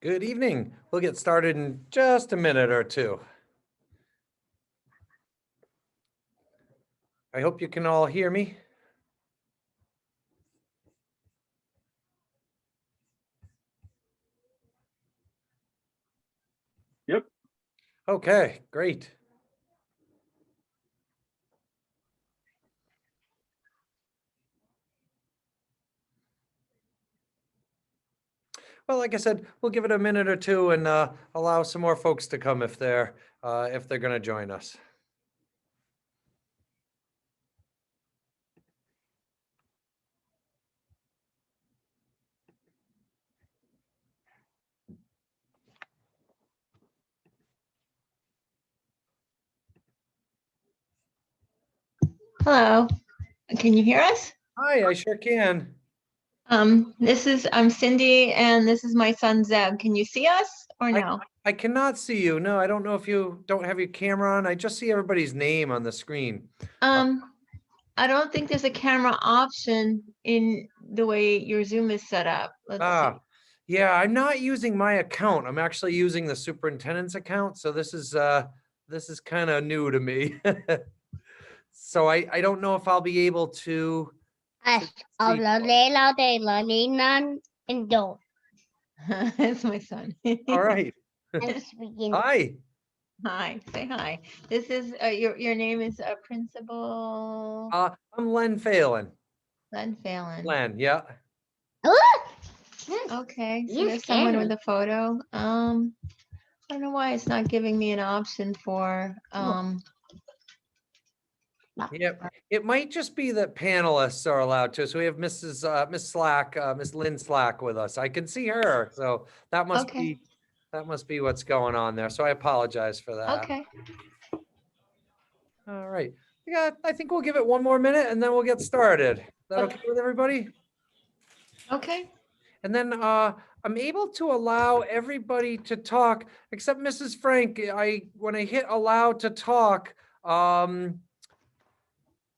Good evening. We'll get started in just a minute or two. I hope you can all hear me. Yep. Okay, great. Well, like I said, we'll give it a minute or two and allow some more folks to come if they're going to join us. Hello, can you hear us? Hi, I sure can. I'm Cindy and this is my son Zeb. Can you see us or no? I cannot see you. No, I don't know if you don't have your camera on. I just see everybody's name on the screen. I don't think there's a camera option in the way your Zoom is set up. Let's see. Yeah, I'm not using my account. I'm actually using the superintendent's account. So this is kind of new to me. So I don't know if I'll be able to. That's my son. All right. Hi. Hi, say hi. This is your name is Principal I'm Len Phelan. Len Phelan. Len, yeah. Okay, so there's someone with a photo. I don't know why it's not giving me an option for Yep. It might just be that panelists are allowed to. So we have Miss Slack, Miss Lynn Slack with us. I can see her. So that must Okay. be what's going on there. So I apologize for that. Okay. All right. I think we'll give it one more minute and then we'll get started. Is that okay with everybody? Okay. And then I'm able to allow everybody to talk except Mrs. Frank. When I hit allow to talk,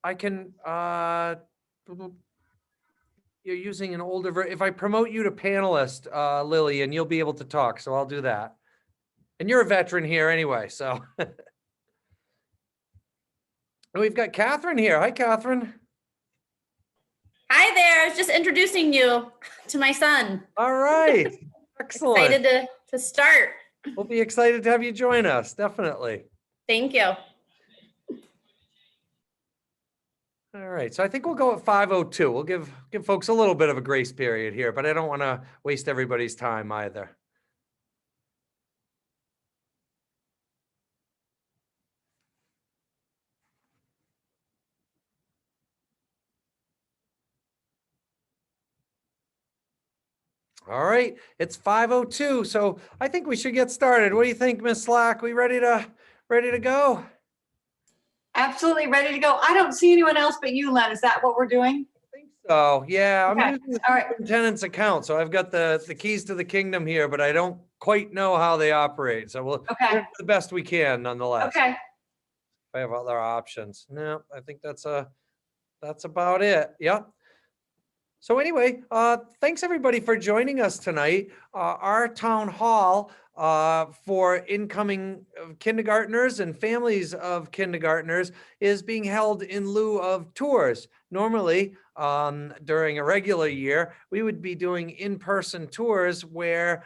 I can, you're using an older version. If I promote you to panelist, Lily, and you'll be able to talk. So I'll do that. And you're a veteran here anyway, so. And we've got Catherine here. Hi, Catherine. Hi there. I was just introducing you to my son. All right. Excellent. Excited to start. We'll be excited to have you join us. Definitely. Thank you. All right, so I think we'll go at 5:02. We'll give folks a little bit of a grace period here, but I don't want to waste everybody's time either. All right, it's 5:02, so I think we should get started. What do you think, Miss Slack? We ready to go? Absolutely ready to go. I don't see anyone else but you, Len. Is that what we're doing? I think so. Yeah, I'm Okay. using the All right. superintendent's account, so I've got the keys to the kingdom here, but I don't quite know how they operate. So we'll Okay. do the best we can, nonetheless. Okay. If I have other options. No, I think that's about it. Yep. So anyway, thanks everybody for joining us tonight. Our town hall for incoming kindergartners and families of kindergartners is being held in lieu of tours. Normally, during a regular year, we would be doing in-person tours where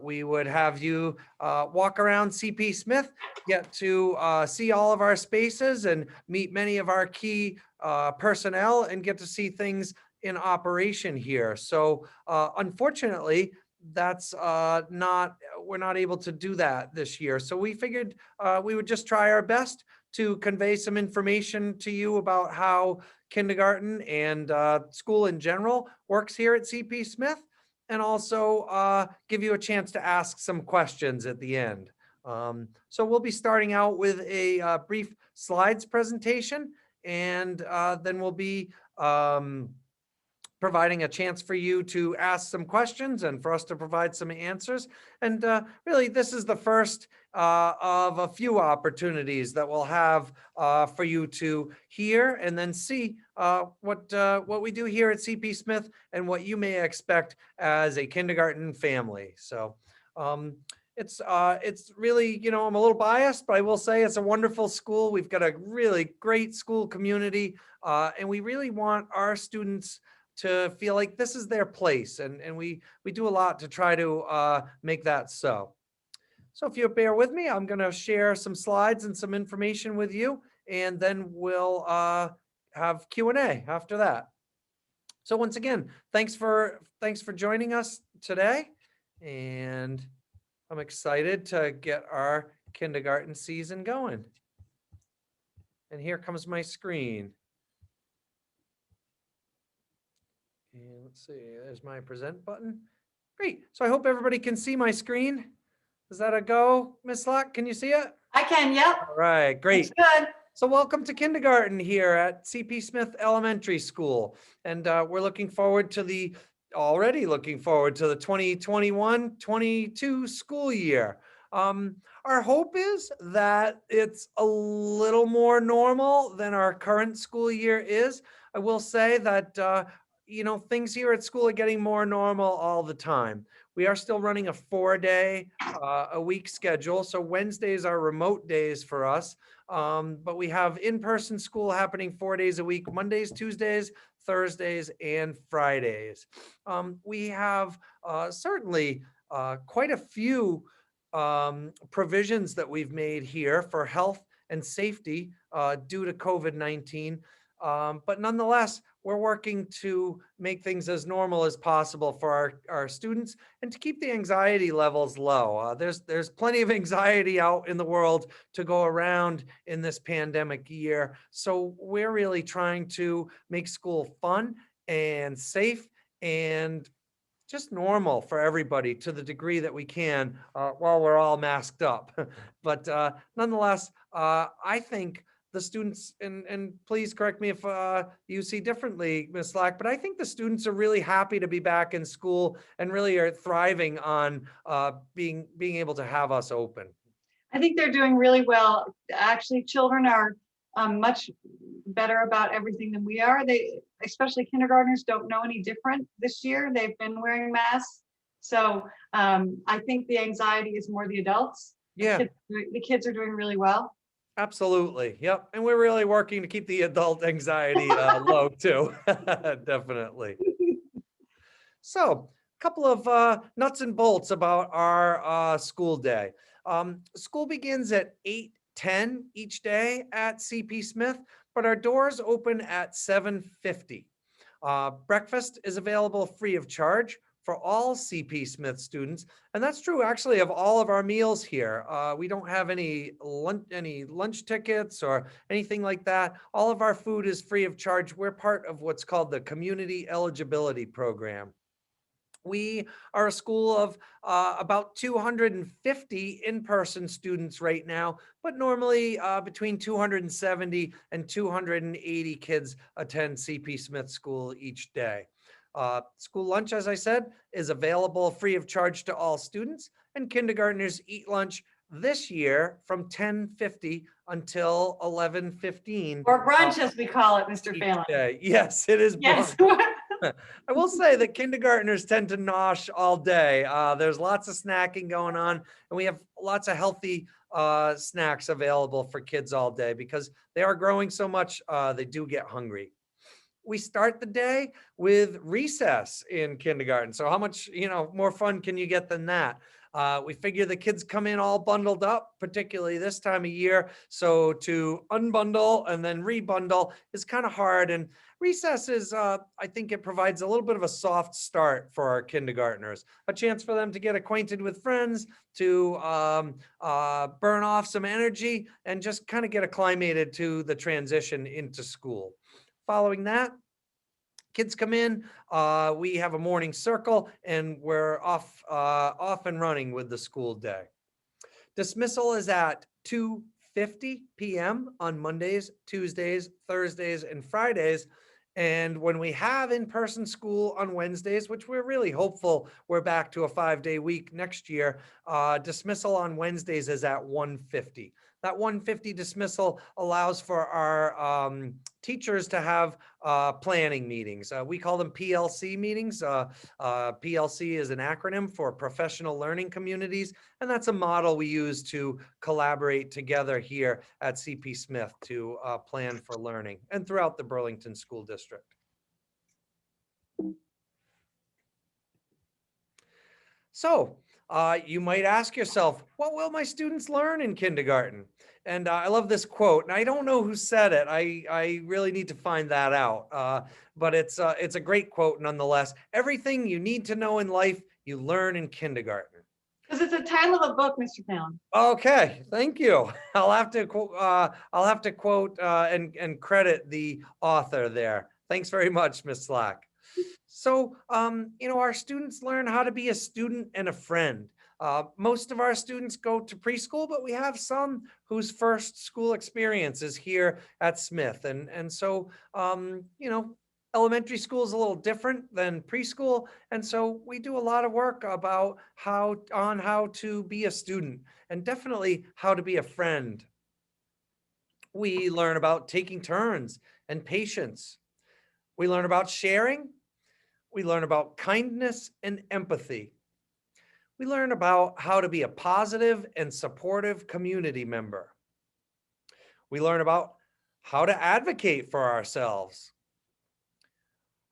we would have you walk around CP Smith, get to see all of our spaces and meet many of our key personnel and get to see things in operation here. So unfortunately, we're not able to do that this year. So we figured we would just try our best to convey some information to you about how kindergarten and school in general works here at CP Smith, and also give you a chance to ask some questions at the end. So we'll be starting out with a brief slides presentation, and then we'll be providing a chance for you to ask some questions and for us to provide some answers. And really, this is the first of a few opportunities that we'll have for you to hear and then see what we do here at CP Smith and what you may expect as a kindergarten family. So It's really, I'm a little biased, but I will say it's a wonderful school. We've got a really great school community, and we really want our students to feel like this is their place, and we do a lot to try to make that so. So if you bear with me, I'm going to share some slides and some information with you, and then we'll have Q&A after that. So once again, thanks for joining us today, and I'm excited to get our kindergarten season going. And here comes my screen. And let's see, there's my present button. Great. So I hope everybody can see my screen. Is that a go, Miss Lock? Can you see it? I can, yep. All right, great. Looks good. So welcome to kindergarten here at CP Smith Elementary School. And we're already looking forward to the 2021-22 school year. Our hope is that it's a little more normal than our current school year is. I will say that, things here at school are getting more normal all the time. We are still running a 4-day a week schedule. So Wednesdays are remote days for us. But we have in-person school happening 4 days a week, Mondays, Tuesdays, Thursdays, and Fridays. We have certainly quite a few provisions that we've made here for health and safety due to COVID-19. But nonetheless, we're working to make things as normal as possible for our students and to keep the anxiety levels low. There's plenty of anxiety out in the world to go around in this pandemic year. So we're really trying to make school fun and safe and just normal for everybody to the degree that we can while we're all masked up. But nonetheless, I think the students, and please correct me if you see differently, Ms. Slack, but I think the students are really happy to be back in school and really are thriving on being able to have us open. I think they're doing really well. Actually, children are much better about everything than we are. Especially kindergartners, don't know any different this year. They've been wearing masks. So I think the anxiety is more the adults. Yeah. The kids are doing really well. Absolutely. Yep. And we're really working to keep the adult anxiety low too. Definitely. So a couple of nuts and bolts about our school day. School begins at 8:10 each day at CP Smith, but our doors open at 7:50. Breakfast is available free of charge for all CP Smith students. And that's true actually of all of our meals here. We don't have any lunch tickets or anything like that. All of our food is free of charge. We're part of what's called the Community Eligibility Program. We are a school of about 250 in-person students right now, but normally between 270 and 280 kids attend CP Smith School each day. School lunch, as I said, is available free of charge to all students, and kindergartners eat lunch this year from 10:50 until 11:15. Or brunch, as we call it, Mr. each Phelan. day. Yes, it is Yes. brunch. I will say that kindergartners tend to nosh all day. There's lots of snacking going on, and we have lots of healthy snacks available for kids all day because they are growing so much, they do get hungry. We start the day with recess in kindergarten. So how much, more fun can you get than that? We figure the kids come in all bundled up, particularly this time of year. So to unbundle and then rebundle is kind of hard. And recess is, I think it provides a little bit of a soft start for our kindergartners, a chance for them to get acquainted with friends, to burn off some energy and just kind of get acclimated to the transition into school. Following that, kids come in, we have a morning circle, and we're off and running with the school day. Dismissal is at 2:50 p.m. on Mondays, Tuesdays, Thursdays, and Fridays. And when we have in-person school on Wednesdays, which we're really hopeful we're back to a 5-day week next year, dismissal on Wednesdays is at 1:50. That 150 dismissal allows for our teachers to have planning meetings. We call them PLC meetings. PLC is an acronym for Professional Learning Communities, and that's a model we use to collaborate together here at CP Smith to plan for learning and throughout the Burlington School District. So you might ask yourself, what will my students learn in kindergarten? And I love this quote, and I don't know who said it. I really need to find that out. But it's a great quote nonetheless. Everything you need to know in life, you learn in kindergarten. Because it's the title of a book, Mr. Pound. Okay, thank you. I'll have to quote and credit the author there. Thanks very much, Ms. Slack. So, our students learn how to be a student and a friend. Most of our students go to preschool, but we have some whose first school experience is here at Smith. And so, elementary school is a little different than preschool. And so we do a lot of work about how to be a student and definitely how to be a friend. We learn about taking turns and patience. We learn about sharing. We learn about kindness and empathy. We learn about how to be a positive and supportive community member. We learn about how to advocate for ourselves.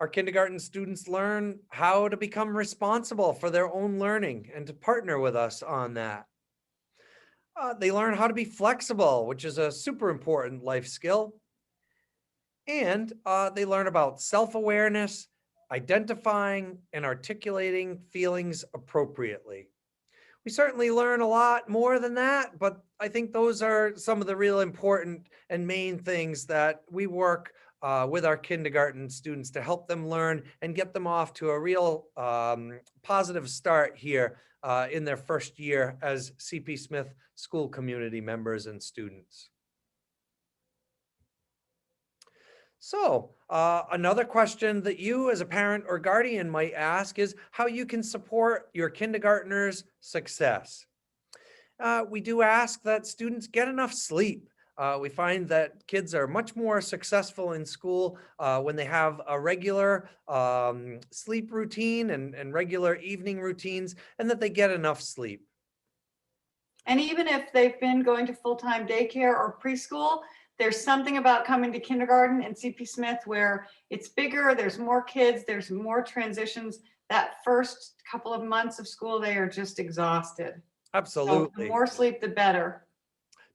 Our kindergarten students learn how to become responsible for their own learning and to partner with us on that. They learn how to be flexible, which is a super important life skill. And they learn about self-awareness, identifying and articulating feelings appropriately. We certainly learn a lot more than that, but I think those are some of the real important and main things that we work with our kindergarten students to help them learn and get them off to a real positive start here in their first year as CP Smith school community members and students. So another question that you as a parent or guardian might ask is how you can support your kindergartners' success. We do ask that students get enough sleep. We find that kids are much more successful in school when they have a regular sleep routine and regular evening routines, and that they get enough sleep. And even if they've been going to full-time daycare or preschool, there's something about coming to kindergarten and CP Smith where it's bigger, there's more kids, there's more transitions. That first couple of months of school, they are just exhausted. Absolutely. So the more sleep, the better.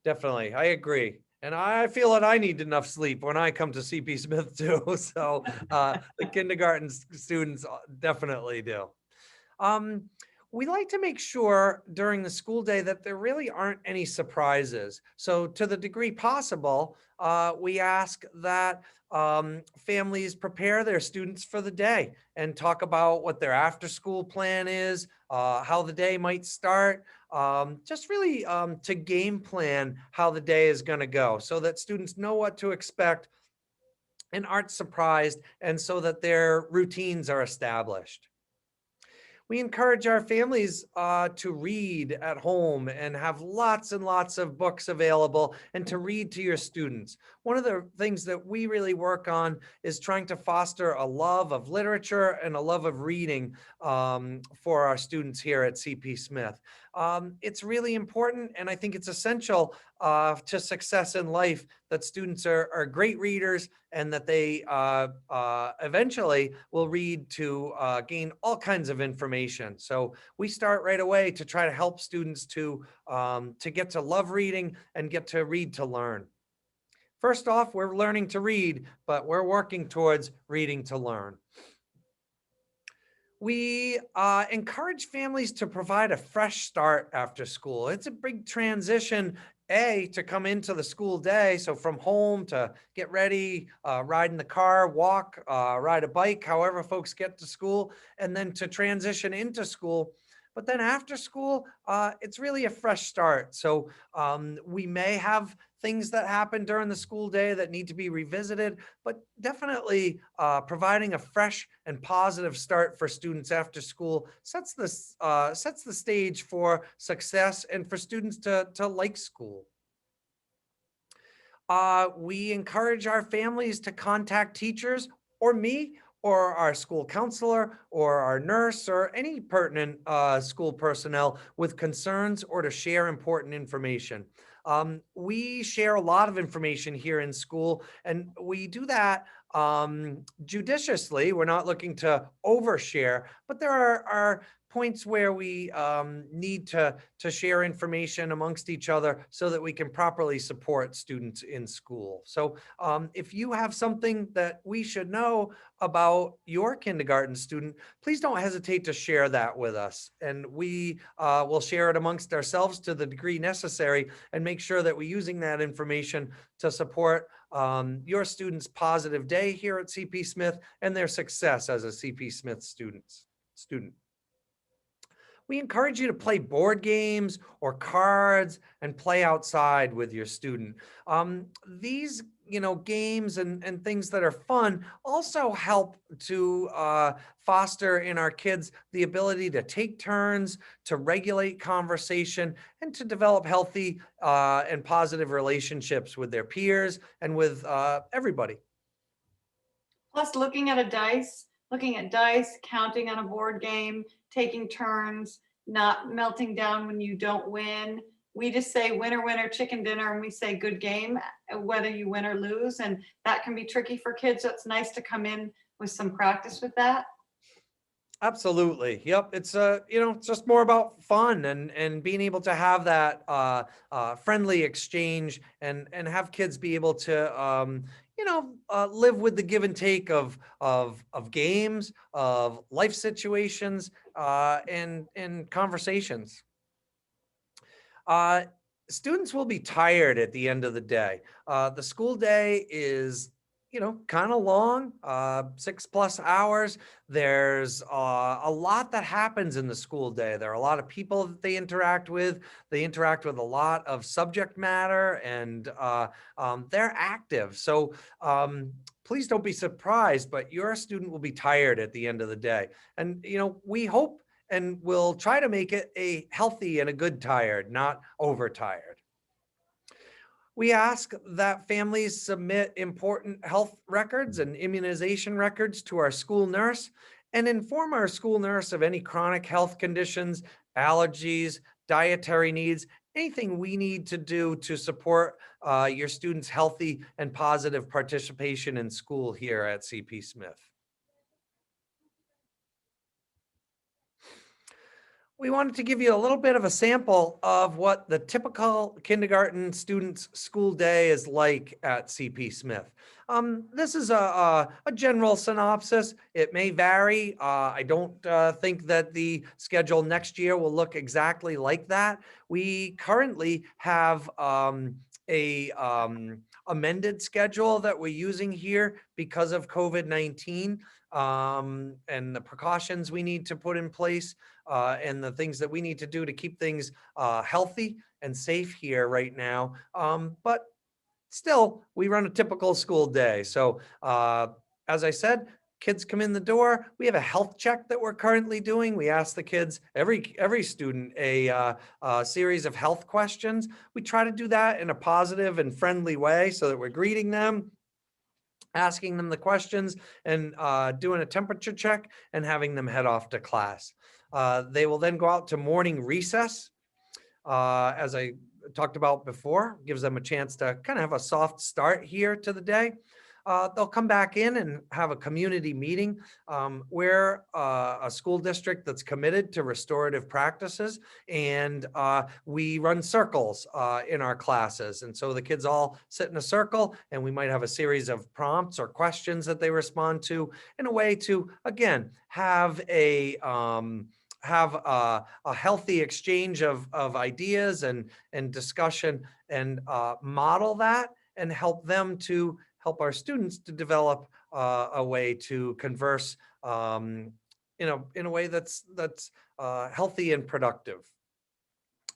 Definitely, I agree. And I feel that I need enough sleep when I come to CP Smith too. So the kindergarten students definitely do. We like to make sure during the school day that there really aren't any surprises. So to the degree possible, we ask that families prepare their students for the day and talk about what their after school plan is, how the day might start, just really to game plan how the day is going to go so that students know what to expect and aren't surprised, and so that their routines are established. We encourage our families to read at home and have lots and lots of books available and to read to your students. One of the things that we really work on is trying to foster a love of literature and a love of reading for our students here at CP Smith. It's really important, and I think it's essential to success in life that students are great readers and that they eventually will read to gain all kinds of information. So we start right away to try to help students to get to love reading and get to read to learn. First off, we're learning to read, but we're working towards reading to learn. We encourage families to provide a fresh start after school. It's a big transition, to come into the school day. So from home to get ready, ride in the car, walk, ride a bike, however folks get to school, and then to transition into school. But then after school, it's really a fresh start. So we may have things that happen during the school day that need to be revisited, but definitely providing a fresh and positive start for students after school sets the stage for success and for students to like school. We encourage our families to contact teachers or me or our school counselor or our nurse or any pertinent school personnel with concerns or to share important information. We share a lot of information here in school, and we do that judiciously. We're not looking to overshare, but there are points where we need to share information amongst each other so that we can properly support students in school. So if you have something that we should know about your kindergarten student, please don't hesitate to share that with us. And we will share it amongst ourselves to the degree necessary and make sure that we're using that information to support your student's positive day here at CP Smith and their success as a CP Smith student. We encourage you to play board games or cards and play outside with your student. These games and things that are fun also help to foster in our kids the ability to take turns, to regulate conversation, and to develop healthy and positive relationships with their peers and with everybody. Plus, looking at dice, counting on a board game, taking turns, not melting down when you don't win. We just say winner, winner, chicken dinner, and we say good game, whether you win or lose. And that can be tricky for kids. So it's nice to come in with some practice with that. Absolutely. Yep. It's it's just more about fun and being able to have that friendly exchange and have kids be able to live with the give and take of games, of life situations, and conversations. Students will be tired at the end of the day. The school day is kind of long, 6+ hours. There's a lot that happens in the school day. There are a lot of people that they interact with. They interact with a lot of subject matter, and they're active. So please don't be surprised, but your student will be tired at the end of the day. And, we hope and we'll try to make it a healthy and a good tired, not overtired. We ask that families submit important health records and immunization records to our school nurse and inform our school nurse of any chronic health conditions, allergies, dietary needs, anything we need to do to support your students' healthy and positive participation in school here at CP Smith. We wanted to give you a little bit of a sample of what the typical kindergarten student's school day is like at CP Smith. This is a general synopsis. It may vary. I don't think that the schedule next year will look exactly like that. We currently have a amended schedule that we're using here because of COVID-19 and the precautions we need to put in place. And the things that we need to do to keep things healthy and safe here right now. But still, we run a typical school day. So as I said, kids come in the door. We have a health check that we're currently doing. We ask the kids, every student, a series of health questions. We try to do that in a positive and friendly way so that we're greeting them, asking them the questions, and doing a temperature check and having them head off to class. They will then go out to morning recess. As I talked about before, gives them a chance to kind of have a soft start here to the day. They'll come back in and have a community meeting. We're a school district that's committed to restorative practices, and we run circles in our classes. And so the kids all sit in a circle, and we might have a series of prompts or questions that they respond to in a way to, again, have a healthy exchange of ideas and discussion, and model that and help our students to develop a way to converse in a way that's healthy and productive.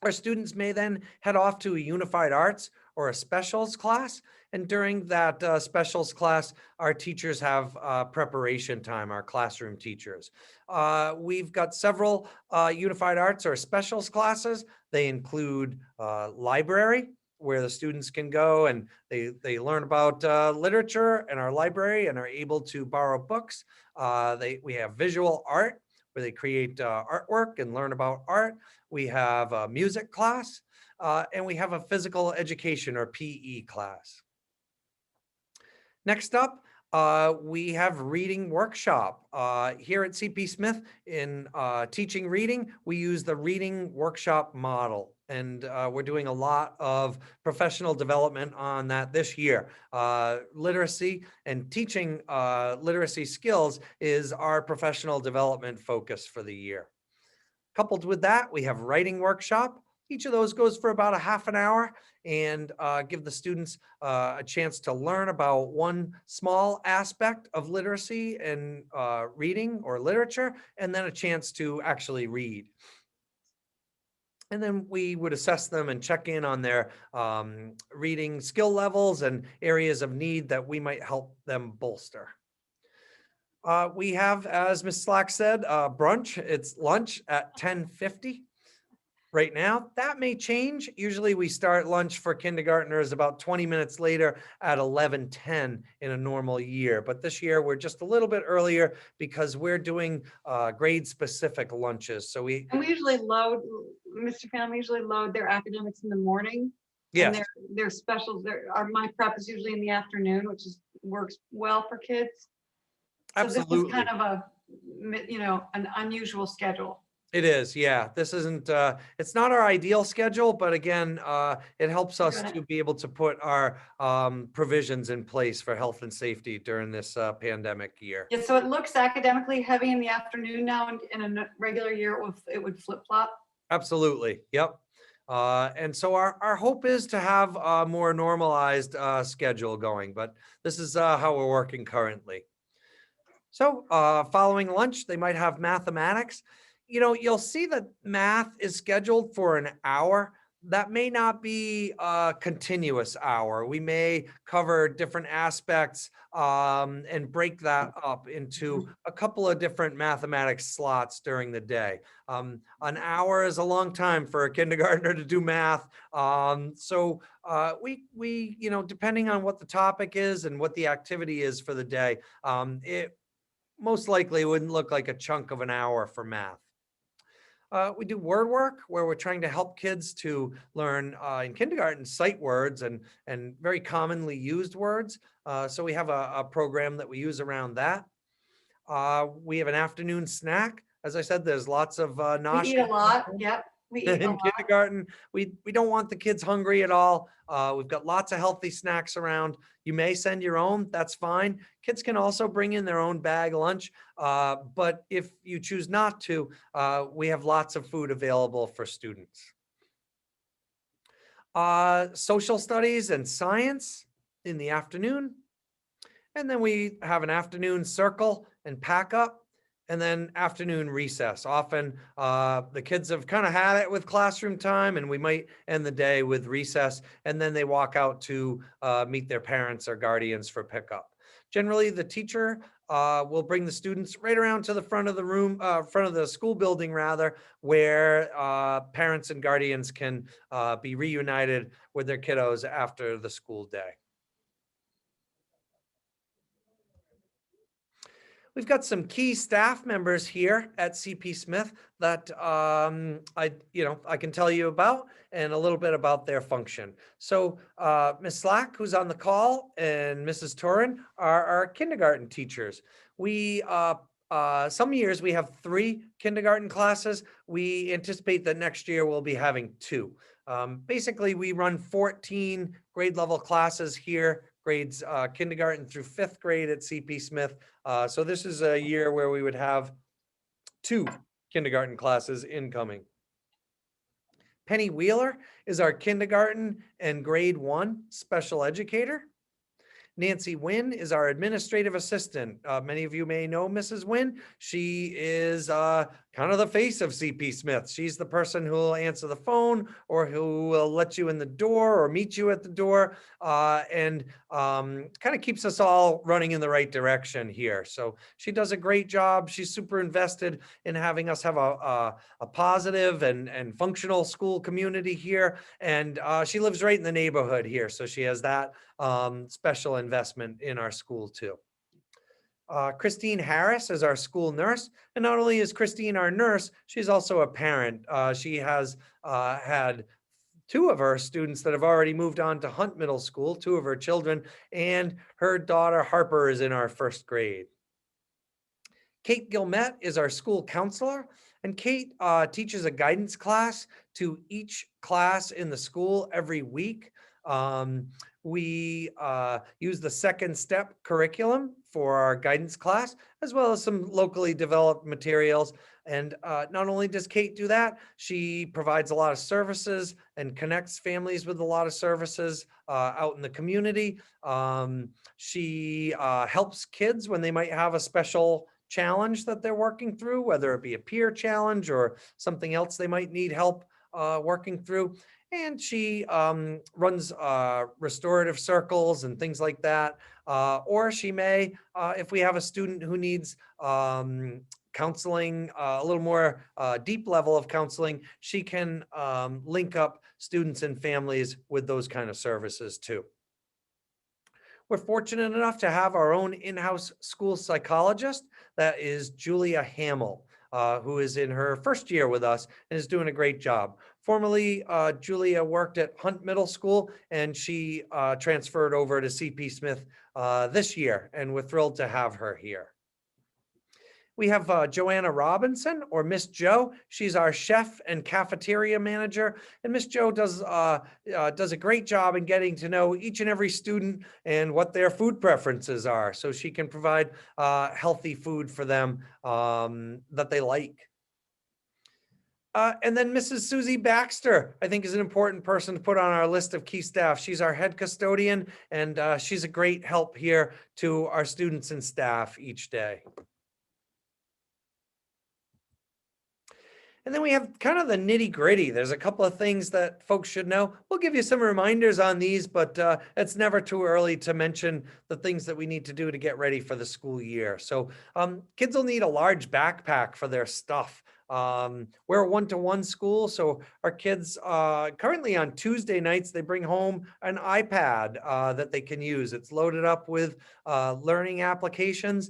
Our students may then head off to a unified arts or a specials class. And during that specials class, our teachers have preparation time, our classroom teachers. We've got several unified arts or specials classes. They include library, where the students can go and they learn about literature in our library and are able to borrow books. We have visual art where they create artwork and learn about art. We have a music class, and we have a physical education or PE class. Next up, we have reading workshop. Here at CP Smith in teaching reading, we use the reading workshop model. And we're doing a lot of professional development on that this year. Literacy and teaching literacy skills is our professional development focus for the year. Coupled with that, we have writing workshop. Each of those goes for about a half an hour and give the students a chance to learn about one small aspect of literacy and reading or literature, and then a chance to actually read. And then we would assess them and check in on their reading skill levels and areas of need that we might help them bolster. We have, as Ms. Slack said, brunch. It's lunch at 10:50 right now. That may change. Usually we start lunch for kindergartners about 20 minutes later at 11:10 in a normal year. But this year we're just a little bit earlier because we're doing grade specific lunches. So we usually load, Mr. Family usually load their academics in the morning. Yes. And their specials, my prep is usually in the afternoon, which works well for kids. So Absolutely. this is kind of an unusual schedule. It is, yeah. This isn't, it's not our ideal schedule, but again, it helps us to be able to put our provisions in place for health and safety during this pandemic year. Yeah, so it looks academically heavy in the afternoon now, and in a regular year, it would flip-flop. Absolutely, yep. And so our hope is to have a more normalized schedule going, but this is how we're working currently. So following lunch, they might have mathematics. You know, you'll see that math is scheduled for an hour. That may not be a continuous hour. We may cover different aspects and break that up into a couple of different mathematics slots during the day. An hour is a long time for a kindergartner to do math. So we, you know, depending on what the topic is and what the activity is for the day, it most likely wouldn't look like a chunk of an hour for math. We do word work where we're trying to help kids to learn in kindergarten sight words and very commonly used words. So we have a program that we use around that. We have an afternoon snack. As I said, there's lots of We eat a lot. Yep. We eat in kindergarten. We don't want the kids hungry at all. We've got lots of healthy snacks around. You may send your own, that's fine. Kids can also bring in their own bag lunch. But if you choose not to, we have lots of food available for students. Social studies and science in the afternoon. And then we have an afternoon circle and pack up. And then afternoon recess. Often the kids have kind of had it with classroom time, and we might end the day with recess, and then they walk out to meet their parents or guardians for pickup. Generally, the teacher will bring the students right around to the front of the room, front of the school building rather, where parents and guardians can be reunited with their kiddos after the school day. We've got some key staff members here at CP Smith that I can tell you about and a little bit about their function. So Ms. Slack, who's on the call, and Mrs. Torin are our kindergarten teachers. We some years we have 3 kindergarten classes. We anticipate that next year we'll be having 2. Basically, we run 14 grade level classes here, grades kindergarten through 5th grade at CP Smith. So this is a year where we would have 2 kindergarten classes incoming. Penny Wheeler is our kindergarten and grade 1 special educator. Nancy Wynn is our administrative assistant. Many of you may know Mrs. Wynn. She is kind of the face of CP Smith. She's the person who will answer the phone or who will let you in the door or meet you at the door, and kind of keeps us all running in the right direction here. So she does a great job. She's super invested in having us have a positive and functional school community here. And she lives right in the neighborhood here. So she has that special investment in our school too. Christine Harris is our school nurse. And not only is Christine our nurse, she's also a parent. She has had 2 of her students that have already moved on to Hunt Middle School, 2 of her children, and her daughter Harper is in our 1st grade. Kate Gilmet is our school counselor, and Kate teaches a guidance class to each class in the school every week. We use the Second Step curriculum for our guidance class, as well as some locally developed materials. And not only does Kate do that, she provides a lot of services and connects families with a lot of services out in the community. She helps kids when they might have a special challenge that they're working through, whether it be a peer challenge or something else they might need help working through. And she runs restorative circles and things like that. Or she may, if we have a student who needs counseling, a little more deep level of counseling, she can link up students and families with those kind of services too. We're fortunate enough to have our own in-house school psychologist. That is Julia Hamill, who is in her 1st year with us and is doing a great job. Formerly, Julia worked at Hunt Middle School, and she transferred over to CP Smith this year, and we're thrilled to have her here. We have Joanna Robinson, or Miss Jo. She's our chef and cafeteria manager. And Miss Jo does a great job in getting to know each and every student and what their food preferences are, so she can provide healthy food for them that they like. And then Mrs. Susie Baxter, I think, is an important person to put on our list of key staff. She's our head custodian, and she's a great help here to our students and staff each day. And then we have kind of the nitty gritty. There's a couple of things that folks should know. We'll give you some reminders on these, but it's never too early to mention the things that we need to do to get ready for the school year. So kids will need a large backpack for their stuff. We're a 1-to-1 school, so our kids currently on Tuesday nights, they bring home an iPad that they can use. It's loaded up with learning applications.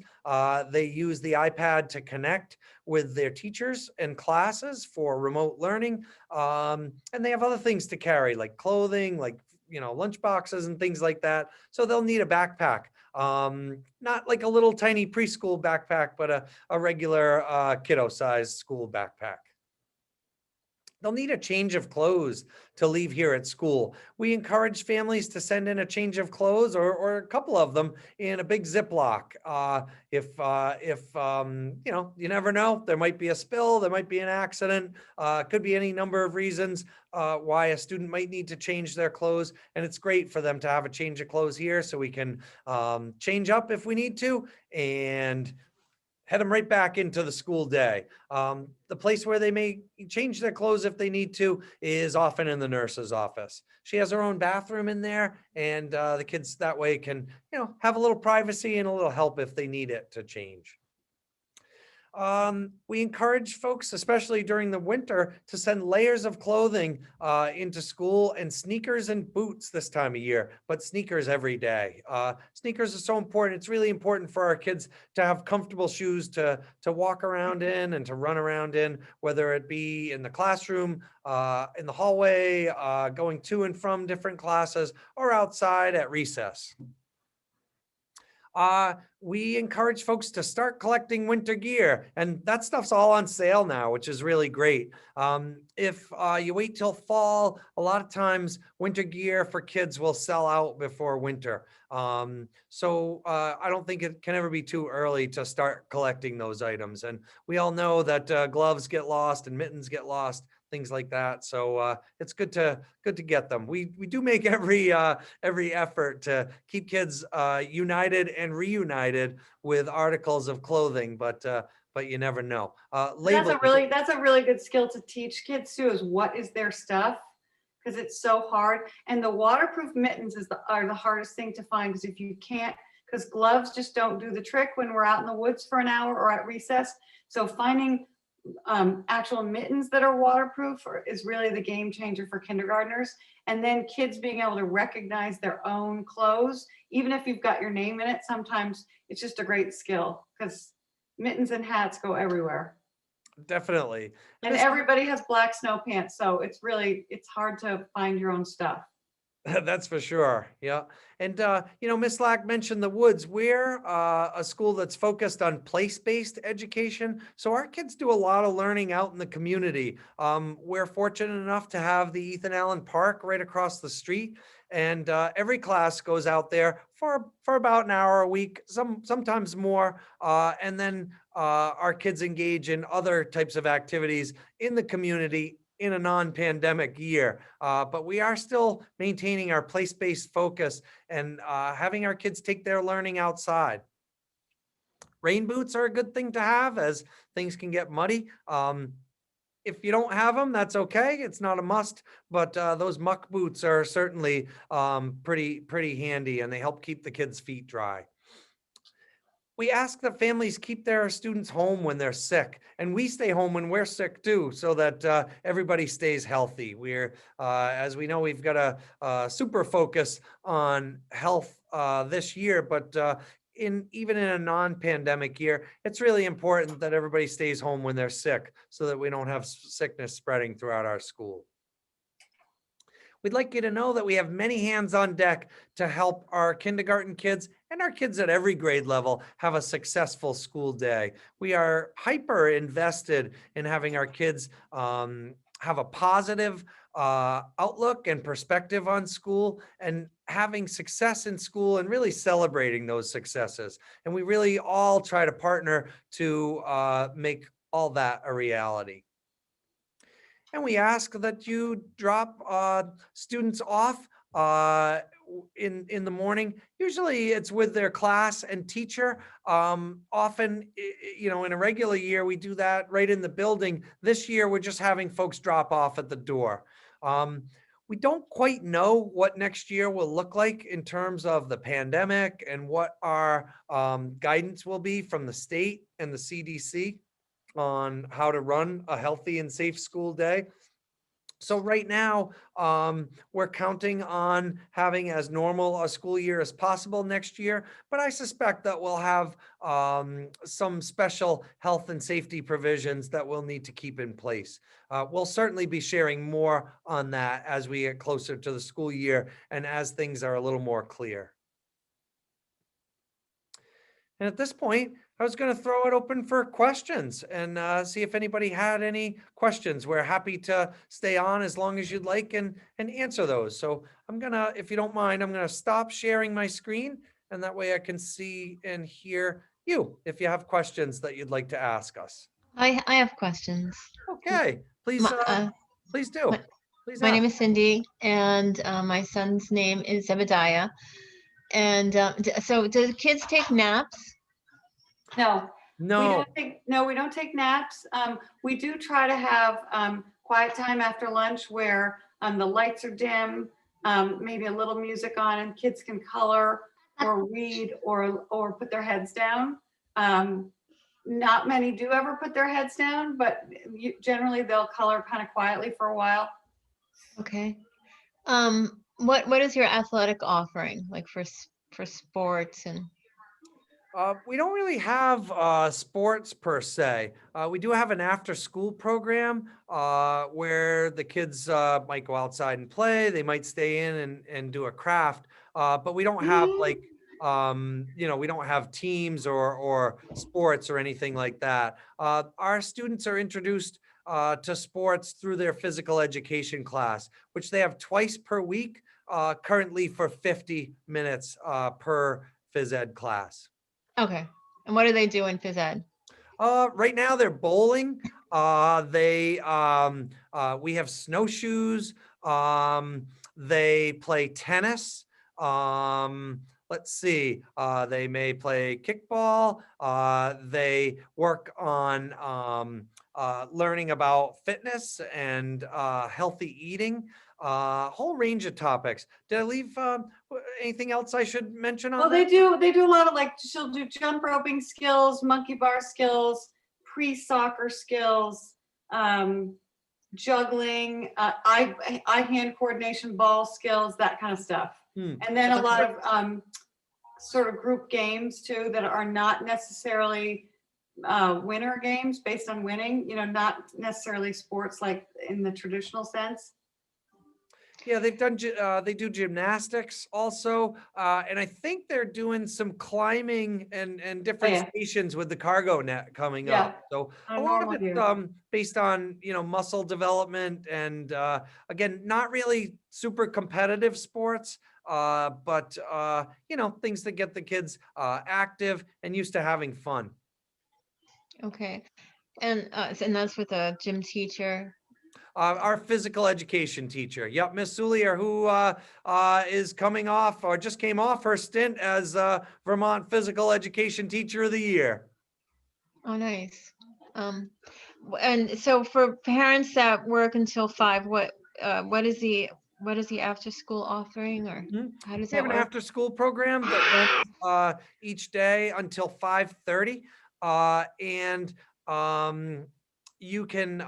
They use the iPad to connect with their teachers and classes for remote learning. And they have other things to carry, like clothing, like lunch boxes and things like that. So they'll need a backpack. Not like a little tiny preschool backpack, but a regular kiddo-sized school backpack. They'll need a change of clothes to leave here at school. We encourage families to send in a change of clothes or a couple of them in a big Ziploc. If you never know, there might be a spill, there might be an accident, could be any number of reasons why a student might need to change their clothes. And it's great for them to have a change of clothes here so we can change up if we need to and head them right back into the school day. The place where they may change their clothes if they need to is often in the nurse's office. She has her own bathroom in there, and the kids that way can, have a little privacy and a little help if they need it to change. We encourage folks, especially during the winter, to send layers of clothing into school, and sneakers and boots this time of year, but sneakers every day. Sneakers are so important. It's really important for our kids to have comfortable shoes to walk around in and to run around in, whether it be in the classroom, in the hallway, going to and from different classes, or outside at recess. We encourage folks to start collecting winter gear, and that stuff's all on sale now, which is really great. If you wait till fall, a lot of times winter gear for kids will sell out before winter. So I don't think it can ever be too early to start collecting those items. And we all know that gloves get lost and mittens get lost, things like that. So it's good to get them. We do make every effort to keep kids united and reunited with articles of clothing, but you never know. Labeling. That's a really good skill to teach kids too, is what is their stuff, because it's so hard. And the waterproof mittens are the hardest thing to find, because if you can't, because gloves just don't do the trick when we're out in the woods for an hour or at recess. So finding actual mittens that are waterproof is really the game changer for kindergartners. And then kids being able to recognize their own clothes, even if you've got your name in it, sometimes it's just a great skill, because mittens and hats go everywhere. Definitely. And everybody has black snow pants, so it's hard to find your own stuff. That's for sure. Yeah. And, Miss Lack mentioned the woods. We're a school that's focused on place-based education. So our kids do a lot of learning out in the community. We're fortunate enough to have the Ethan Allen Park right across the street. And every class goes out there for about an hour a week, sometimes more. And then our kids engage in other types of activities in the community in a non-pandemic year. But we are still maintaining our place-based focus and having our kids take their learning outside. Rain boots are a good thing to have, as things can get muddy. If you don't have them, that's okay. It's not a must, but those muck boots are certainly pretty handy, and they help keep the kids' feet dry. We ask that families keep their students home when they're sick, and we stay home when we're sick too, so that everybody stays healthy. As we know, we've got a super focus on health this year, but even in a non-pandemic year, it's really important that everybody stays home when they're sick, so that we don't have sickness spreading throughout our school. We'd like you to know that we have many hands on deck to help our kindergarten kids and our kids at every grade level have a successful school day. We are hyper invested in having our kids have a positive outlook and perspective on school, and having success in school, and really celebrating those successes. And we really all try to partner to make all that a reality. And we ask that you drop students off in the morning. Usually it's with their class and teacher. Often, in a regular year, we do that right in the building. This year, we're just having folks drop off at the door. We don't quite know what next year will look like in terms of the pandemic and what our guidance will be from the state and the CDC on how to run a healthy and safe school day. So right now, we're counting on having as normal a school year as possible next year, but I suspect that we'll have some special health and safety provisions that we'll need to keep in place. We'll certainly be sharing more on that as we get closer to the school year and as things are a little more clear. And at this point, I was going to throw it open for questions and see if anybody had any questions. We're happy to stay on as long as you'd like and answer those. So I'm going to, if you don't mind, I'm going to stop sharing my screen, and that way I can see and hear you if you have questions that you'd like to ask us. I have questions. Okay, please, please do. Please My ask. name is Cindy, and my son's name is Zebediah. And so do the kids take naps? No. No. We don't take naps. We do try to have quiet time after lunch where the lights are dim, maybe a little music on, and kids can color or read or put their heads down. Not many do ever put their heads down, but generally they'll color kind of quietly for a while. Okay. What is your athletic offering, like for sports and? We don't really have sports per se. We do have an after-school program where the kids might go outside and play. They might stay in and do a craft, but we don't have like, we don't have teams or sports or anything like that. Our students are introduced to sports through their physical education class, which they have twice per week, currently for 50 minutes per phys ed class. Okay. And what do they do in phys ed? Right now they're bowling. We have snowshoes. They play tennis. Let's see. They may play kickball. They work on learning about fitness and healthy eating. Whole range of topics. Did I leave anything else I should mention on Well, that? they do a lot of, like, she'll do jump roping skills, monkey bar skills, pre-soccer skills, juggling, eye-hand coordination, ball skills, that kind of stuff. Hmm. And then a That's lot great. of sort of group games too that are not necessarily winner games based on winning, not necessarily sports like in the traditional sense. Yeah, they do gymnastics also, and I think they're doing some climbing and different yeah. stations with the cargo net coming Yeah, up. So on a a lot of normal it year. based on muscle development and again, not really super competitive sports, but things that get the kids active and used to having fun. Okay. And that's with a gym teacher. Our physical education teacher. Yep, Miss Soulier, who is coming off or just came off her stint as Vermont Physical Education Teacher of the Year. Oh, nice. And so for parents that work until 5, what is the after school offering, or how does We have that an work? after-school program that runs each day until 5:30, and you can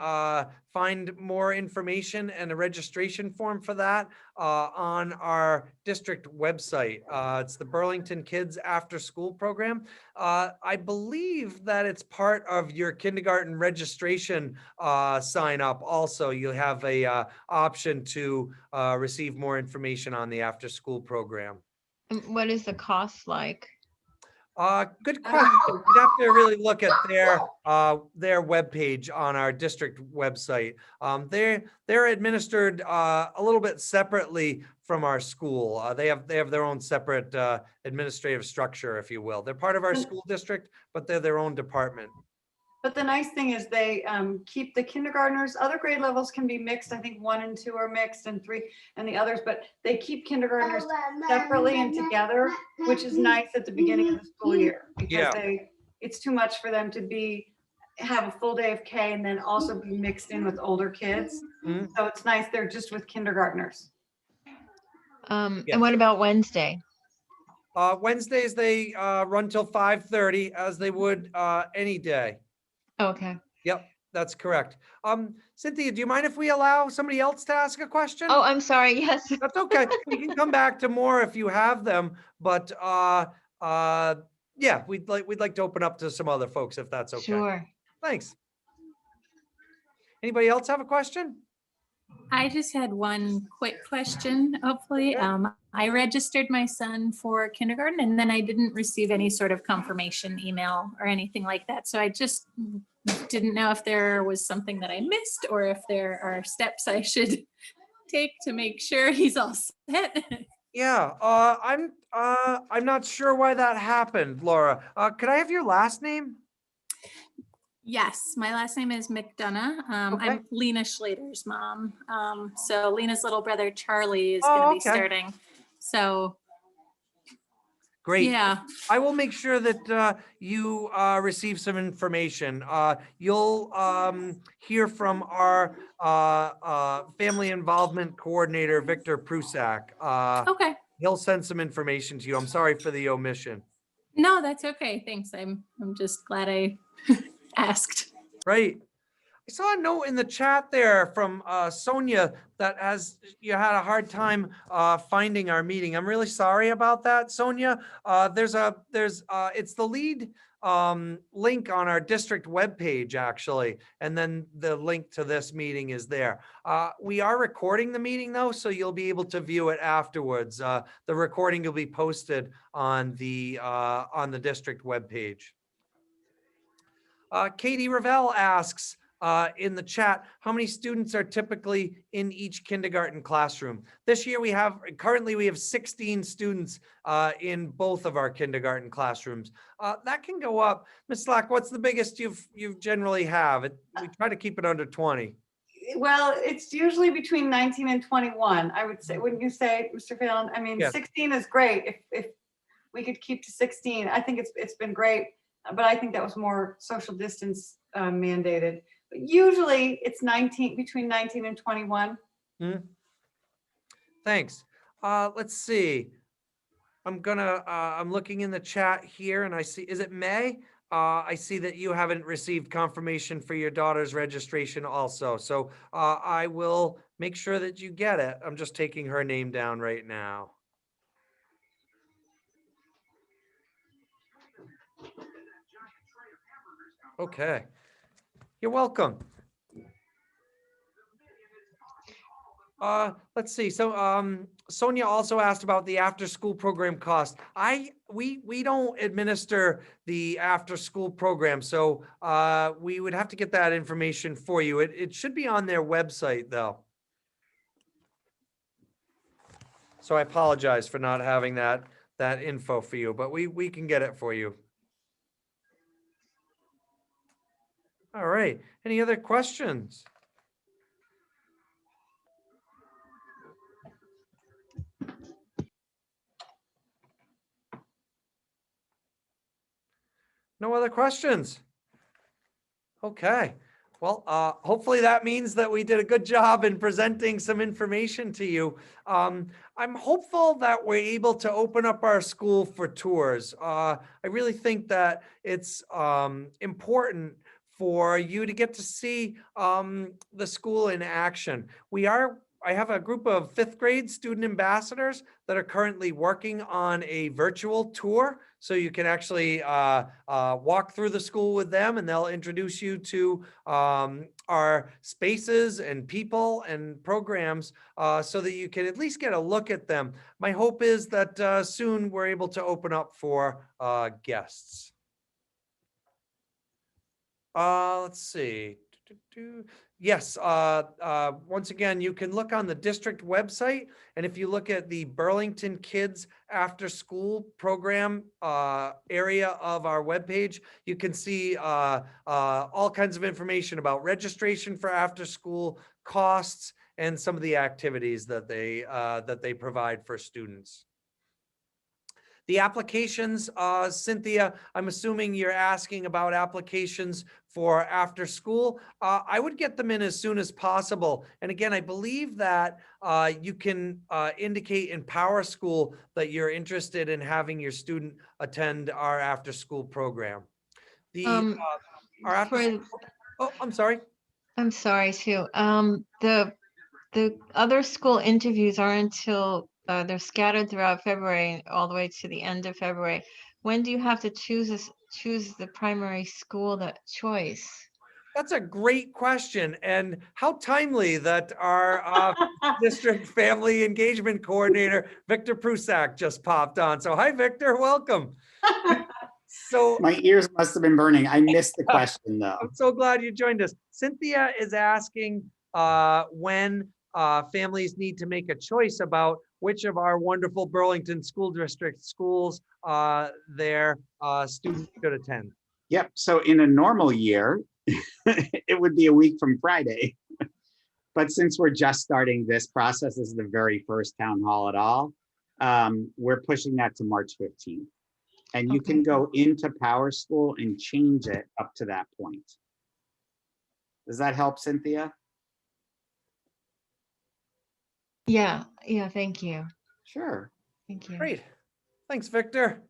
find more information and a registration form for that on our district website. It's the Burlington Kids After School Program. I believe that it's part of your kindergarten registration sign up. Also, you have a option to receive more information on the after school program. And what is the cost like? Good question. You'd have to really look at their webpage on our district website. They're administered a little bit separately from our school. They have their own separate administrative structure, if you will. They're part of our school district, but they're their own department. But the nice thing is they keep the kindergartners, other grade levels can be mixed. I think 1 and 2 are mixed and 3 and the others, but they keep kindergartners separately and together, which is nice at the beginning of the school year. Yeah. Because it's too much for them to have a full day of K and then also be mixed in with older kids. Mhm. So it's nice they're just with kindergartners. And Yes. what about Wednesday? Wednesdays, they run till 5:30 as they would any day. Okay. Yep, that's correct. Cynthia, do you mind if we allow somebody else to ask a question? Oh, I'm sorry. Yes. That's okay. We can come back to more if you have them, but yeah, we'd like to open up to some other folks if that's okay. Sure. Thanks. Anybody else have a question? I just had one quick question, hopefully. I registered my son for kindergarten and then I didn't receive any sort of confirmation email or anything like that. So I just didn't know if there was something that I missed or if there are steps I should take to make sure he's all set. Yeah, I'm not sure why that happened, Laura. Could I have your last name? Yes, my last name is McDonough. Okay. I'm Lena Schlater's mom. So Lena's little brother, Charlie, is Oh, going to be okay. starting. So Great. yeah, I will make sure that you receive some information. You'll hear from our family involvement coordinator, Victor Prusak. okay. He'll send some information to you. I'm sorry for the omission. No, that's okay. Thanks. I'm just glad I asked. Right. I saw a note in the chat there from Sonia that you had a hard time finding our meeting. I'm really sorry about that, Sonia. It's the lead link on our district webpage, actually, and then the link to this meeting is there. We are recording the meeting though, so you'll be able to view it afterwards. The recording will be posted on the district webpage. Katie Ravel asks, in the chat, how many students are typically in each kindergarten classroom? This year currently we have 16 students in both of our kindergarten classrooms. That can go up. Ms. Slack, what's the biggest you generally have? We try to keep it under 20. Well, it's usually between 19 and 21, I would say, wouldn't you say, Mr. Phelan? I mean, Yes. 16 is great. If we could keep to 16, I think it's been great, but I think that was more social distance mandated. But usually it's between 19 and 21. Thanks. Let's see. I'm looking in the chat here and I see, is it May? I see that you haven't received confirmation for your daughter's registration also. So I will make sure that you get it. I'm just taking her name down right now. Okay. You're welcome. Let's see. So, Sonia also asked about the after-school program cost. We don't administer the after-school program, so we would have to get that information for you. It should be on their website, though. So I apologize for not having that info for you, but we can get it for you. All right. Any other questions? No other questions? Okay. Well, hopefully that means that we did a good job in presenting some information to you. I'm hopeful that we're able to open up our school for tours. I really think that it's important for you to get to see the school in action. I have a group of 5th grade student ambassadors that are currently working on a virtual tour. So you can actually walk through the school with them and they'll introduce you to our spaces and people and programs so that you can at least get a look at them. My hope is that soon we're able to open up for guests. Let's see. Yes, once again, you can look on the district website, and if you look at the Burlington Kids After School program area of our webpage, you can see all kinds of information about registration for after school, costs, and some of the activities that they provide for students. The applications, Cynthia, I'm assuming you're asking about applications for after school. I would get them in as soon as possible. And again, I believe that you can indicate in PowerSchool that you're interested in having your student attend our after school program. Our after oh, I'm sorry. I'm sorry too. The other school interviews are until they're scattered throughout February all the way to the end of February. When do you have to choose the primary school choice? That's a great question, and how timely that our district family engagement coordinator, Victor Prusak, just popped on. So hi, Victor, welcome. So my ears must have been burning. I missed the question though. I'm so glad you joined us. Cynthia is asking when families need to make a choice about which of our wonderful Burlington School District schools their students should attend. Yep. So in a normal year, it would be a week from Friday. But since we're just starting this process, this is the very first town hall at all, we're pushing that to March 15th. And you can go into PowerSchool and change it up to that point. Does that help, Cynthia? Yeah, thank you. Sure. Thank you. Great. Thanks, Victor.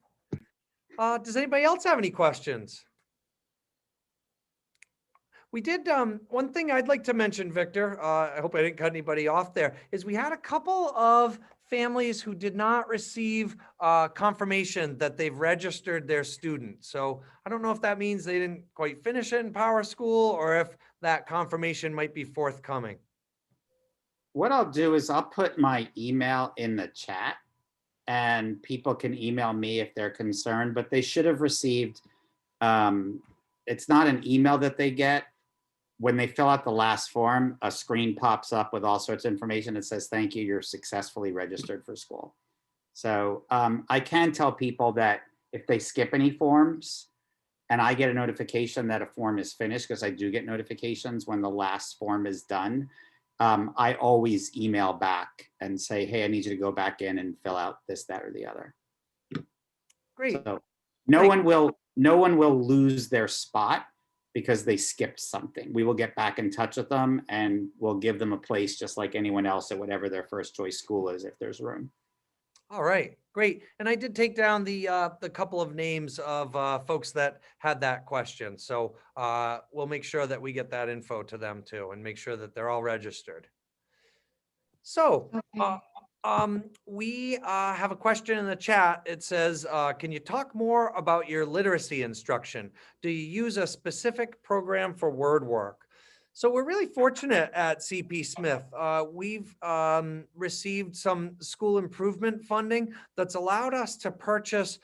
Does anybody else have any questions? We did, one thing I'd like to mention, Victor, I hope I didn't cut anybody off there, is we had a couple of families who did not receive confirmation that they've registered their student. So I don't know if that means they didn't quite finish it in PowerSchool or if that confirmation might be forthcoming. What I'll do is I'll put my email in the chat and people can email me if they're concerned, but they should have received, it's not an email that they get. when they fill out the last form, a screen pops up with all sorts of information. It says, thank you, you're successfully registered for school. So I can tell people that if they skip any forms and I get a notification that a form is finished, because I do get notifications when the last form is done, I always email back and say, hey, I need you to go back in and fill out this, that, or the other. Great. So no one will lose their spot because they skipped something. We will get back in touch with them and we'll give them a place just like anyone else at whatever their first choice school is, if there's room. All right, great. And I did take down the couple of names of folks that had that question. So we'll make sure that we get that info to them too and make sure that they're all registered. So Okay. we have a question in the chat. It says, can you talk more about your literacy instruction? Do you use a specific program for word work? So we're really fortunate at CP Smith. We've received some school improvement funding that's allowed us to purchase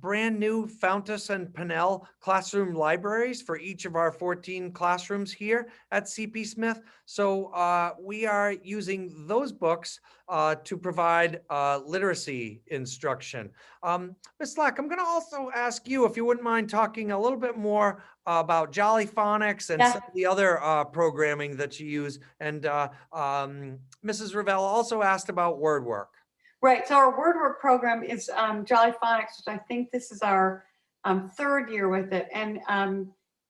brand new Fountas and Pinnell classroom libraries for each of our 14 classrooms here at CP Smith. So we are using those books to provide literacy instruction. Ms. Slack, I'm going to also ask you if you wouldn't mind talking a little bit more about Jolly Phonics and some of the other programming that you use. And Mrs. Ravel also asked about word work. Right, so our word work program is Jolly Phonics, which I think this is our third year with it. And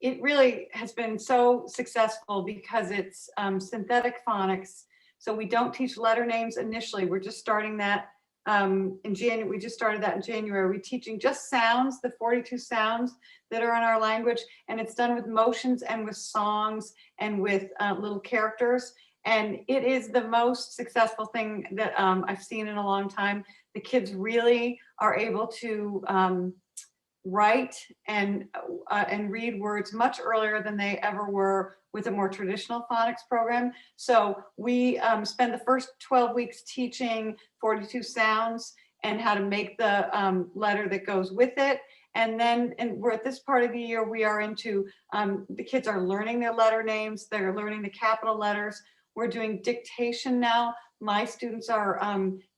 it really has been so successful because it's synthetic phonics. So we don't teach letter names initially. We're just starting that in January. We just started that in January. We're teaching just sounds, the 42 sounds that are in our language. And it's done with motions and with songs and with little characters. And it is the most successful thing that I've seen in a long time. The kids really are able to write and read words much earlier than they ever were with a more traditional phonics program. So we spend the first 12 weeks teaching 42 sounds and how to make the letter that goes with it. And then we're at this part of the year, we are into, the kids are learning their letter names. They're learning the capital letters. We're doing dictation now. My students are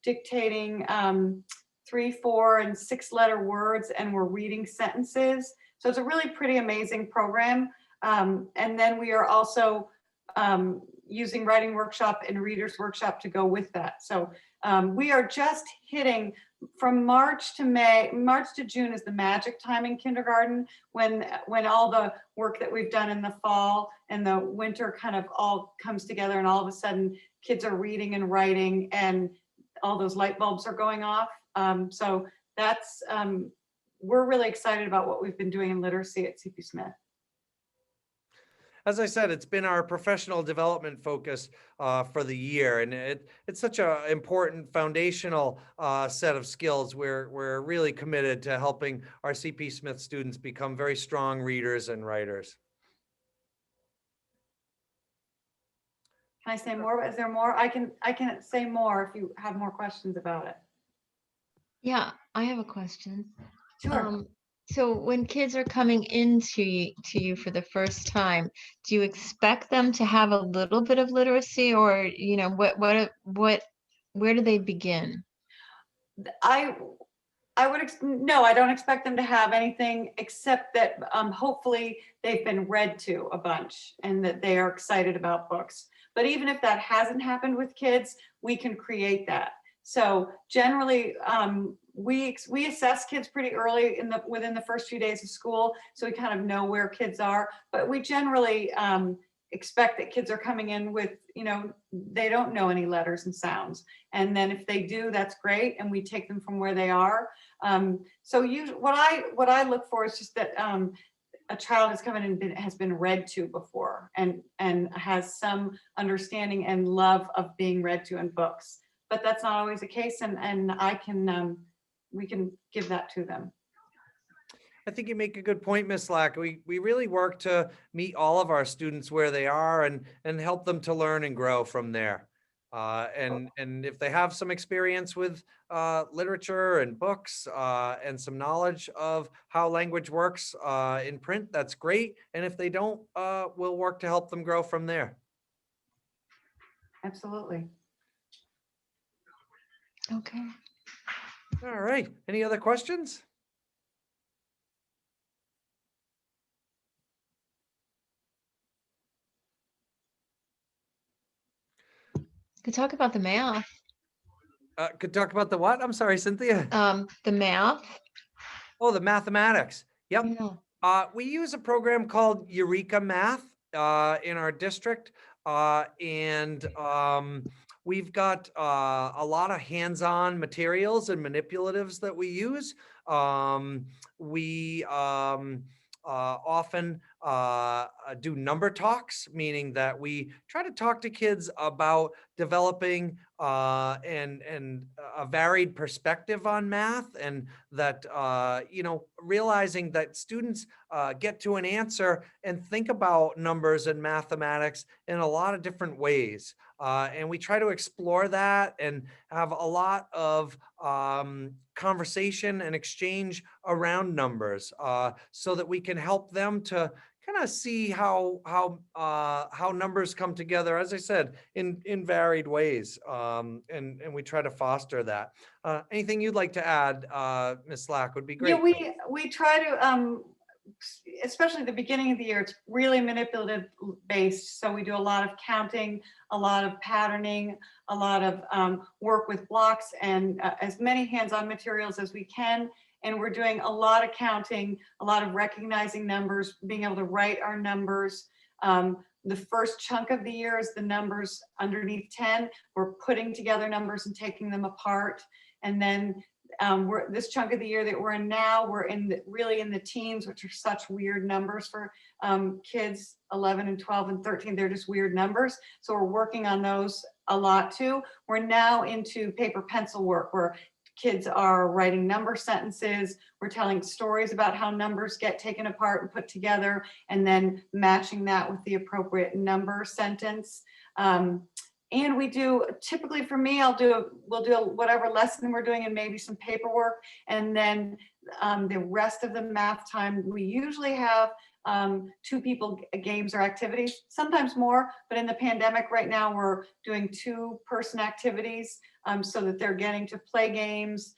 dictating 3, 4, and 6 letter words, and we're reading sentences. So it's a really pretty amazing program. And then we are also using writing workshop and readers workshop to go with that. So we are just hitting from March to June is the magic time in kindergarten when all the work that we've done in the fall and the winter kind of all comes together, and all of a sudden kids are reading and writing and all those light bulbs are going off. So that's, we're really excited about what we've been doing in literacy at CP Smith. As I said, it's been our professional development focus for the year, and it's such an important foundational set of skills. We're really committed to helping our CP Smith students become very strong readers and writers. Can I say more? Is there more? I can say more if you have more questions about it. Yeah, I have a question. Sure. So when kids are coming into you for the first time, do you expect them to have a little bit of literacy, or where do they begin? No, I don't expect them to have anything except that hopefully they've been read to a bunch and that they are excited about books. But even if that hasn't happened with kids, we can create that. So generally, we assess kids pretty early within the first few days of school, so we kind of know where kids are. But we generally expect that kids are coming in with, they don't know any letters and sounds, and then if they do, that's great, and we take them from where they are. So what I look for is just that a child has come in and has been read to before, and has some understanding and love of being read to in books. But that's not always the case, and we can give that to them. I think you make a good point, Ms. Slack. We really work to meet all of our students where they are and help them to learn and grow from there. And if they have some experience with literature and books and some knowledge of how language works in print, that's great. And if they don't, we'll work to help them grow from there. Absolutely. Okay. All right. Any other questions? Could talk about the math. Could talk about the what? I'm sorry, Cynthia. The math. Oh, the mathematics. Yep. Yeah. We use a program called Eureka Math in our district. And we've got a lot of hands-on materials and manipulatives that we use. We often do number talks, meaning that we try to talk to kids about developing and a varied perspective on math, and that realizing that students get to an answer and think about numbers and mathematics in a lot of different ways. And we try to explore that and have a lot of conversation and exchange around numbers so that we can help them to kind of see how numbers come together, as I said, in varied ways. And we try to foster that. Anything you'd like to add, Ms. Slack, would be great. Yeah, we try to, especially the beginning of the year, it's really manipulative based. So we do a lot of counting, a lot of patterning, a lot of work with blocks, and as many hands-on materials as we can. And we're doing a lot of counting, a lot of recognizing numbers, being able to write our numbers. The first chunk of the year is the numbers underneath 10. We're putting together numbers and taking them apart. And then this chunk of the year that we're in now, we're really in the teens, which are such weird numbers for kids, 11 and 12 and 13. They're just weird numbers. So we're working on those a lot too. We're now into paper pencil work, where kids are writing number sentences. We're telling stories about how numbers get taken apart and put together, and then matching that with the appropriate number sentence. And we do, typically for me, we'll do whatever lesson we're doing and maybe some paperwork. And then the rest of the math time, we usually have 2 people games or activities, sometimes more, but in the pandemic right now, we're doing 2-person activities so that they're getting to play games,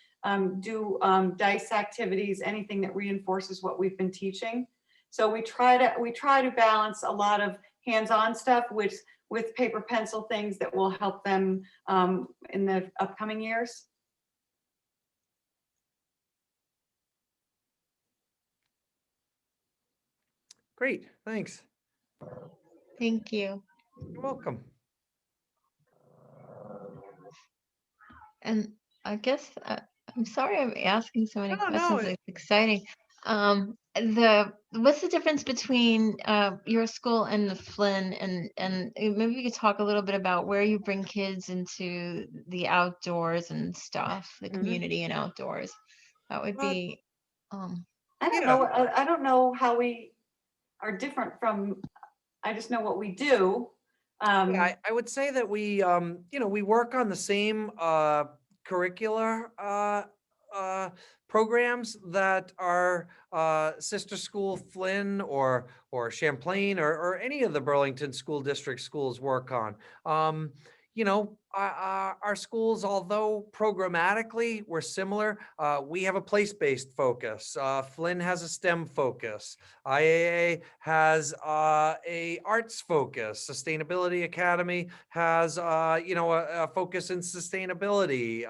do dice activities, anything that reinforces what we've been teaching. So we try to balance a lot of hands-on stuff with paper pencil things that will help them in the upcoming years. Great, thanks. Thank you. You're welcome. And I guess I'm sorry I'm asking so many No, questions. It's exciting. What's the difference between your school and the Flynn, and maybe you could talk a little bit about where you bring kids into the outdoors and stuff, the community and outdoors. That would be. I don't know how we are different from. I just know what we do. Yeah, I would say that we we work on the same curricular programs that our sister school Flynn or Champlain or any of the Burlington School District schools work on. Our schools, although programmatically we're similar, we have a place-based focus. Flynn has a STEM focus. IAA has a arts focus. Sustainability Academy has a focus in sustainability.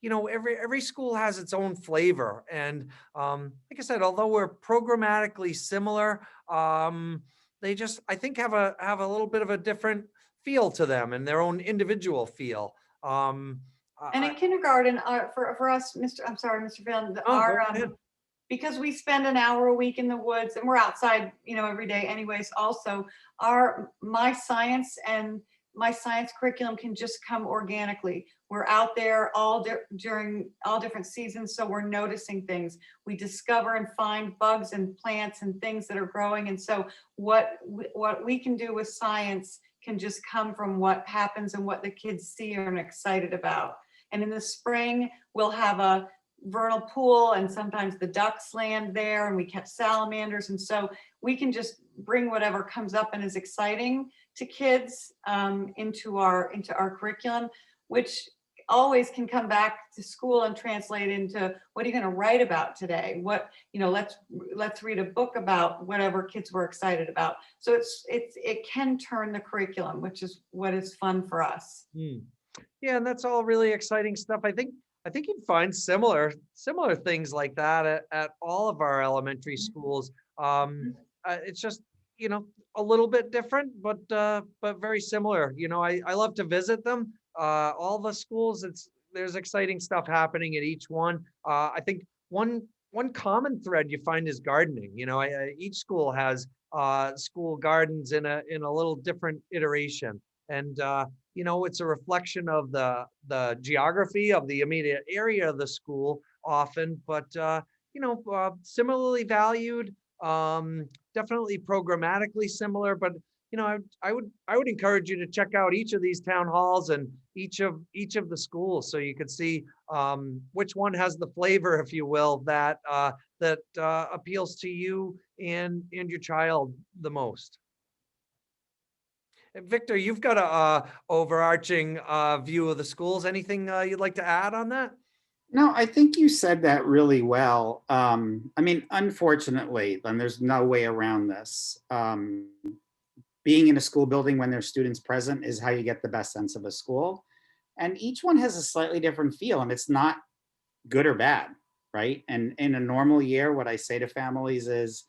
Every school has its own flavor, and like I said, although we're programmatically similar, they just, I think, have a little bit of a different feel to them and their own individual feel. And in kindergarten, for us, Mr. Phelan, because we spend an hour a week in the woods and we're outside, every day anyways, also my science curriculum can just come organically. We're out there during all different seasons, so we're noticing things. We discover and find bugs and plants and things that are growing. And so what we can do with science can just come from what happens and what the kids see and are excited about. And in the spring, we'll have a vernal pool, and sometimes the ducks land there, and we catch salamanders. And so we can just bring whatever comes up and is exciting to kids into our curriculum, which always can come back to school and translate into, what are you going to write about today? What, let's read a book about whatever kids were excited about. So it can turn the curriculum, which is what is fun for us. Yeah, and that's all really exciting stuff. I think you'd find similar things like that at all of our elementary schools. It's just, a little bit different, but very similar. I love to visit them. All the schools, there's exciting stuff happening at each one. I think one common thread you find is gardening. Each school has school gardens in a little different iteration, and it's a reflection of the geography of the immediate area of the school often, but similarly valued, definitely programmatically similar. But I would encourage you to check out each of these town halls and each of the schools, so you could see which one has the flavor, if you will, that appeals to you and your child the most. Victor, you've got a overarching view of the schools. Anything you'd like to add on that? No, I think you said that really well. Unfortunately, and there's no way around this. Being in a school building when there's students present is how you get the best sense of a school. And each one has a slightly different feel, and it's not good or bad, right? And in a normal year, what I say to families is,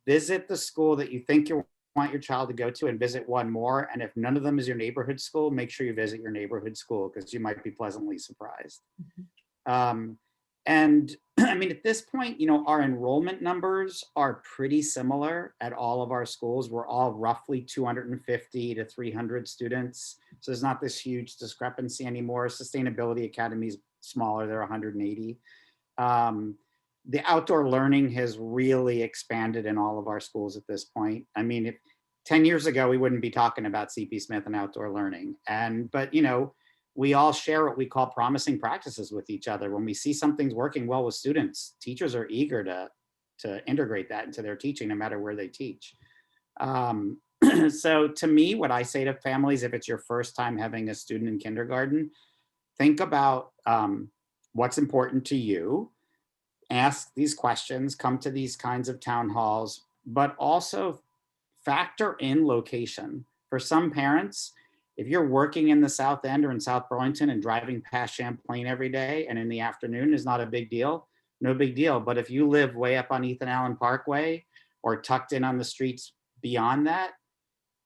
visit the school that you think you want your child to go to and visit one more. And if none of them is your neighborhood school, make sure you visit your neighborhood school, because you might be pleasantly surprised. And at this point, our enrollment numbers are pretty similar at all of our schools. We're all roughly 250 to 300 students. So there's not this huge discrepancy anymore. Sustainability Academy is smaller, they're 180. The outdoor learning has really expanded in all of our schools at this point. If 10 years ago, we wouldn't be talking about CP Smith and outdoor learning. But we all share what we call promising practices with each other. When we see something's working well with students, teachers are eager to integrate that into their teaching, no matter where they teach. So to me, what I say to families, if it's your first time having a student in kindergarten, think about what's important to you, ask these questions, come to these kinds of town halls, but also factor in location. For some parents, if you're working in the South End or in South Burlington and driving past Champlain every day and in the afternoon is not a big deal, no big deal. But if you live way up on Ethan Allen Parkway or tucked in on the streets beyond that,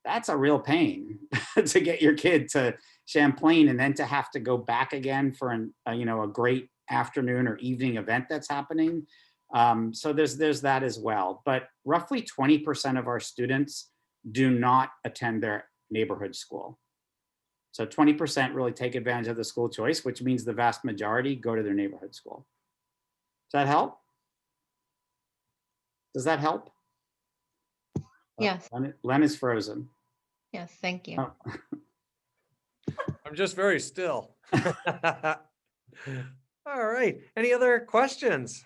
that's a real pain to get your kid to Champlain and then to have to go back again for a great afternoon or evening event that's happening. So there's that as well. But roughly 20% of our students do not attend their neighborhood school. So 20% really take advantage of the school choice, which means the vast majority go to their neighborhood school. Does that help? Does that help? Yes. Len is frozen. Yes, thank you. Oh. I'm just very still. All right. Any other questions?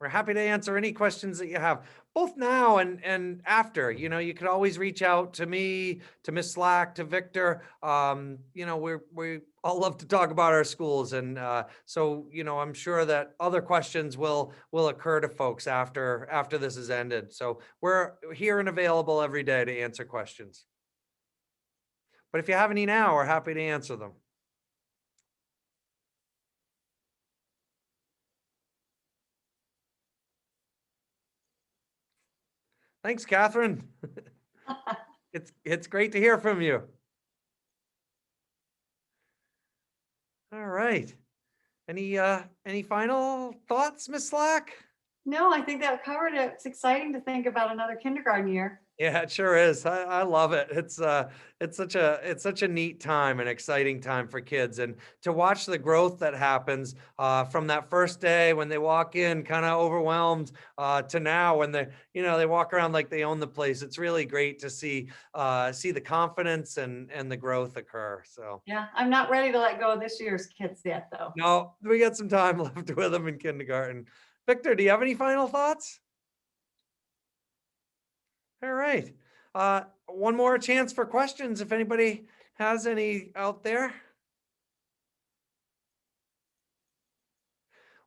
We're happy to answer any questions that you have, both now and after. You can always reach out to me, to Miss Slack, to Victor. We all love to talk about our schools, and so I'm sure that other questions will occur to folks after this is ended. So we're here and available every day to answer questions. But if you have any now, we're happy to answer them. Thanks, Catherine. It's great to hear from you. All right. Any final thoughts, Miss Slack? No, I think that covered it. It's exciting to think about another kindergarten year. Yeah, it sure is. I love it. It's such a neat time, an exciting time for kids, and to watch the growth that happens from that first day when they walk in kind of overwhelmed to now when they walk around like they own the place. It's really great to see the confidence and the growth occur. So Yeah, I'm not ready to let go of this year's kids yet, though. no, we got some time left with them in kindergarten. Victor, do you have any final thoughts? All right. One more chance for questions if anybody has any out there.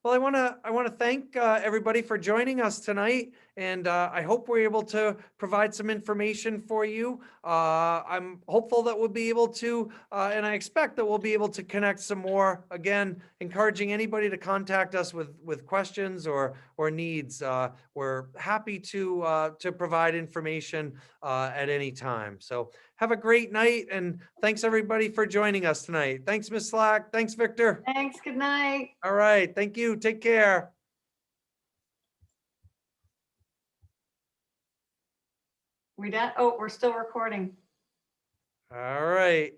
Well, I want to thank everybody for joining us tonight, and I hope we're able to provide some information for you. I'm hopeful that we'll be able to, and I expect that we'll be able to connect some more. Again, encouraging anybody to contact us with questions or needs. We're happy to provide information at any time. So have a great night, and thanks everybody for joining us tonight. Thanks, Ms. Slack. Thanks, Victor. Thanks, good night. All right. Thank you. Take care. We done? Oh, we're still recording. All right.